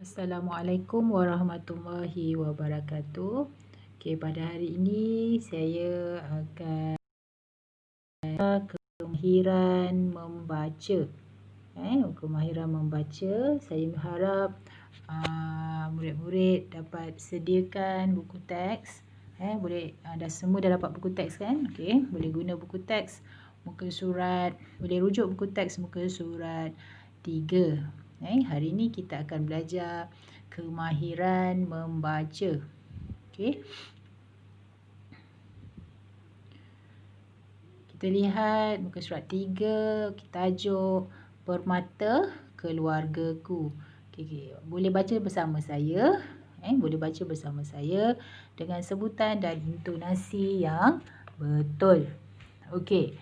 Assalamualaikum warahmatullahi wabarakatuh. Okey, pada hari ini saya akan kemahiran membaca. Kemahiran membaca. Saya harap murid-murid dapat sediakan buku teks. Semua dah dapat buku teks kan? Okey, boleh guna buku teks muka surat, boleh rujuk buku teks muka surat 3. Hari ini kita akan belajar kemahiran membaca. Okey. Kita lihat muka surat 3, tajuk Permata Keluargaku. Okey. Boleh baca bersama saya. Boleh baca bersama saya dengan sebutan dan intonasi yang betul. Okey.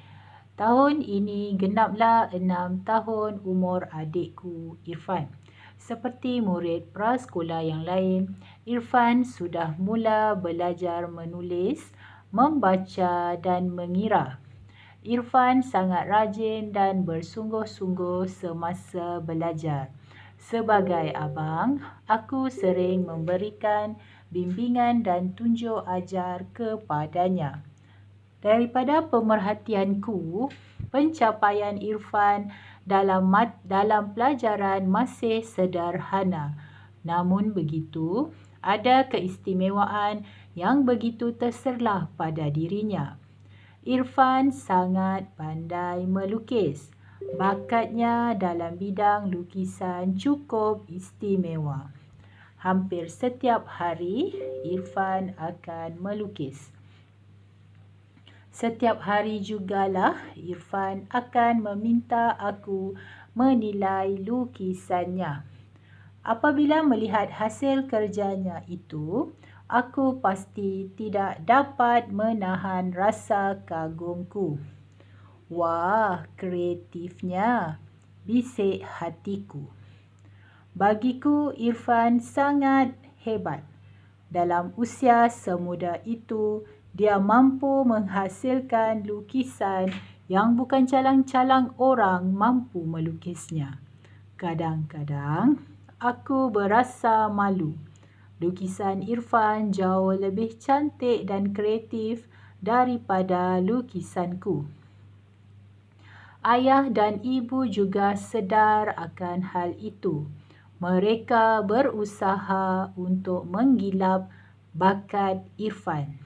Tahun ini genaplah 6 tahun umur adikku Irfan. Seperti murid prasekolah yang lain, Irfan sudah mula belajar menulis, membaca dan mengira. Irfan sangat rajin dan bersungguh-sungguh semasa belajar. Sebagai abang, aku sering memberikan bimbingan dan tunjuk ajar kepadanya. Daripada pemerhatianku, pencapaian Irfan dalam pelajaran masih sederhana. Namun begitu, ada keistimewaan yang begitu terserlah pada dirinya. Irfan sangat pandai melukis. Bakatnya dalam bidang lukisan cukup istimewa. Hampir setiap hari, Irfan akan melukis. Setiap hari jugalah Irfan akan meminta aku menilai lukisannya. Apabila melihat hasil kerjanya itu, aku pasti tidak dapat menahan rasa kagumku. Wah, kreatifnya, bisik hatiku. Bagiku, Irfan sangat hebat. Dalam usia semuda itu, dia mampu menghasilkan lukisan yang bukan calang-calang orang mampu melukisnya. Kadang-kadang, aku berasa malu. Lukisan Irfan jauh lebih cantik dan kreatif daripada lukisanku. Ayah dan ibu juga sedar akan hal itu. Mereka berusaha untuk menggilap bakat Irfan.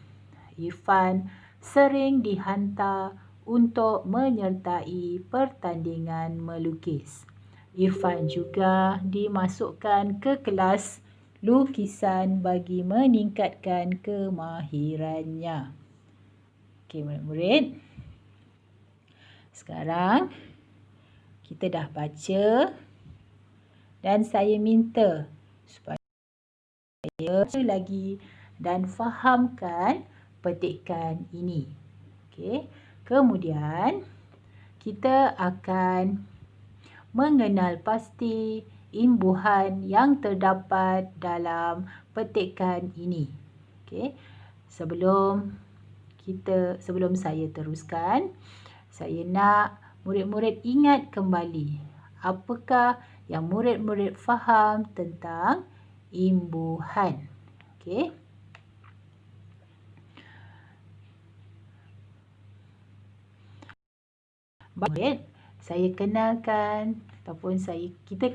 Irfan sering dihantar untuk menyertai pertandingan melukis. Irfan juga dimasukkan ke kelas lukisan bagi meningkatkan kemahirannya. Okey, murid-murid. Sekarang kita dah baca dan saya minta supaya baca lagi dan fahamkan petikan ini. Okey. Kemudian kita akan mengenal pasti imbuhan yang terdapat dalam petikan ini. Okey. Sebelum saya teruskan, saya nak murid-murid ingat kembali apakah yang murid-murid faham tentang imbuhan. Okey. Murid, saya kenalkan ataupun kita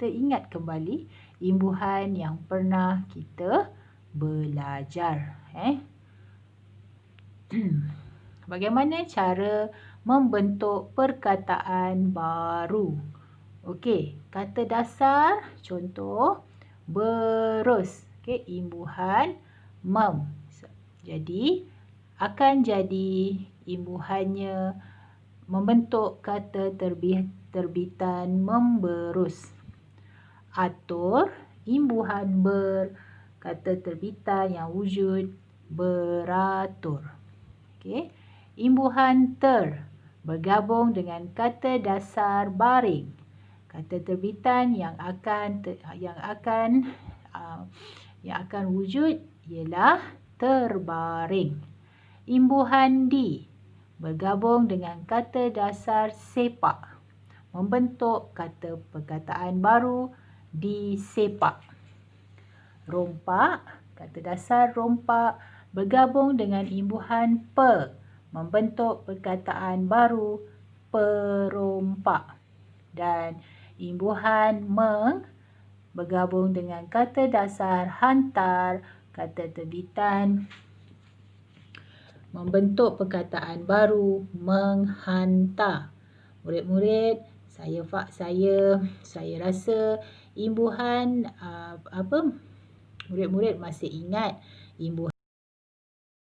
ingat kembali imbuhan yang pernah kita belajar. Bagaimana cara membentuk perkataan baru? Okey, kata dasar contoh berus. Okey, imbuhan mem. Jadi akan jadi imbuhannya membentuk kata terbitan memberus. Atur, imbuhan ber, kata terbitan yang wujud beratur. Okey. Imbuhan ter, bergabung dengan kata dasar baring. Kata terbitan yang akan wujud ialah terbaring. Imbuhan di, bergabung dengan kata dasar sepak, membentuk kata perkataan baru disepak. Rompak, kata dasar rompak bergabung dengan imbuhan pe, membentuk perkataan baru perompak. Dan imbuhan meng bergabung dengan kata dasar hantar, kata terbitan, membentuk perkataan baru menghantar. Murid-murid, saya rasa imbuhan murid-murid masih ingat imbuhan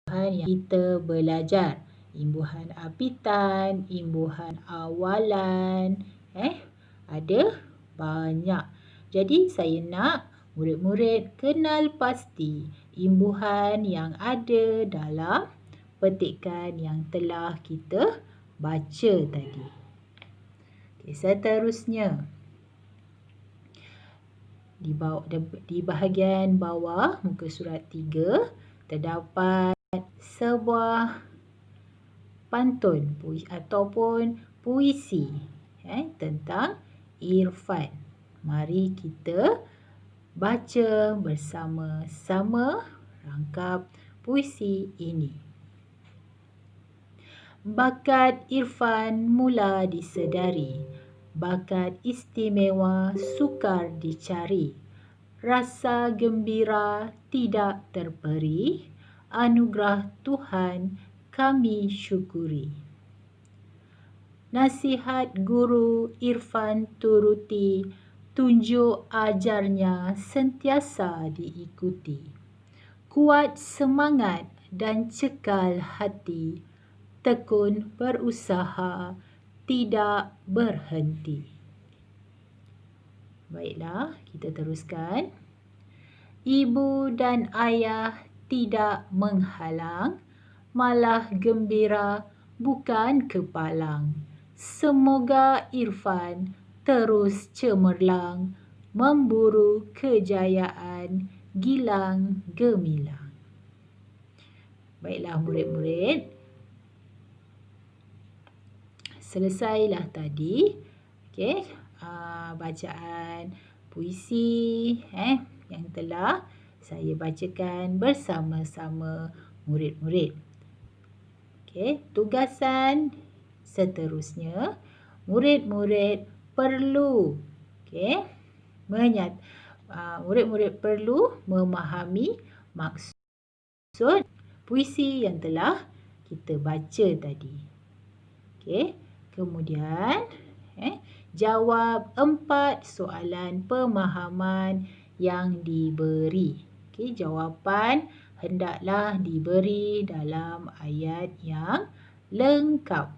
yang kita belajar. Imbuhan apitan, imbuhan awalan, ada banyak. Jadi saya nak murid-murid kenal pasti imbuhan yang ada dalam petikan yang telah kita baca tadi. Seterusnya, di bahagian bawah muka surat 3 terdapat sebuah pantun ataupun puisi tentang Irfan. Mari kita baca bersama-sama rangkap puisi ini. Bakat Irfan mula disedari, bakat istimewa sukar dicari. Rasa gembira tidak terperi, anugerah Tuhan kami syukuri. Nasihat guru Irfan turuti, tunjuk ajarnya sentiasa diikuti. Kuat semangat dan cekal hati, tekun berusaha, tidak berhenti. Baiklah, kita teruskan. Ibu dan ayah tidak menghalang, malah gembira bukan kepalang. Semoga Irfan terus cemerlang, memburu kejayaan gilang gemilang. Baiklah murid-murid, selesailah tadi bacaan puisi yang telah saya bacakan bersama-sama murid-murid. Tugasan seterusnya, murid-murid perlu murid-murid perlu memahami maksud puisi yang telah kita baca tadi. Kemudian jawab 4 soalan pemahaman yang diberi. Jawapan hendaklah diberi dalam ayat yang lengkap.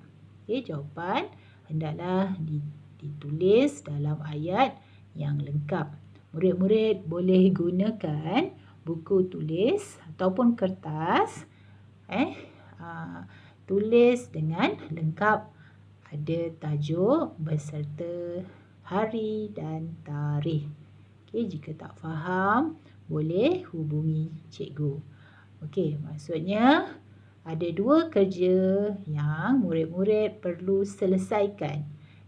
Jawapan hendaklah ditulis dalam ayat yang lengkap. Murid-murid boleh gunakan buku tulis ataupun kertas. Tulis dengan lengkap, ada tajuk beserta hari dan tarikh. Jika tak faham, boleh hubungi cikgu. Maksudnya ada 2 kerja yang murid-murid perlu selesaikan.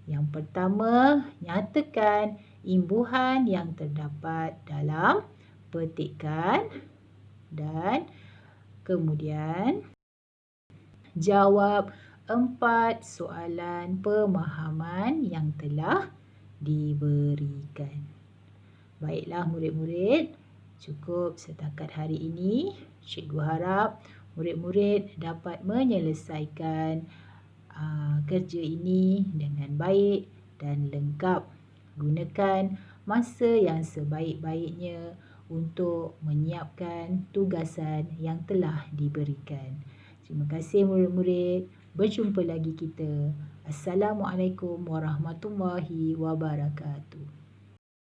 Yang pertama, nyatakan imbuhan yang terdapat dalam petikan dan kemudian jawab 4 soalan pemahaman yang telah diberikan. Baiklah murid-murid, cukup setakat hari ini. Cikgu harap murid-murid dapat menyelesaikan kerja ini dengan baik dan lengkap. Gunakan masa yang sebaik-baiknya untuk menyiapkan tugasan yang telah diberikan. Terima kasih murid-murid. Berjumpa lagi kita. Assalamualaikum warahmatullahi wabarakatuh.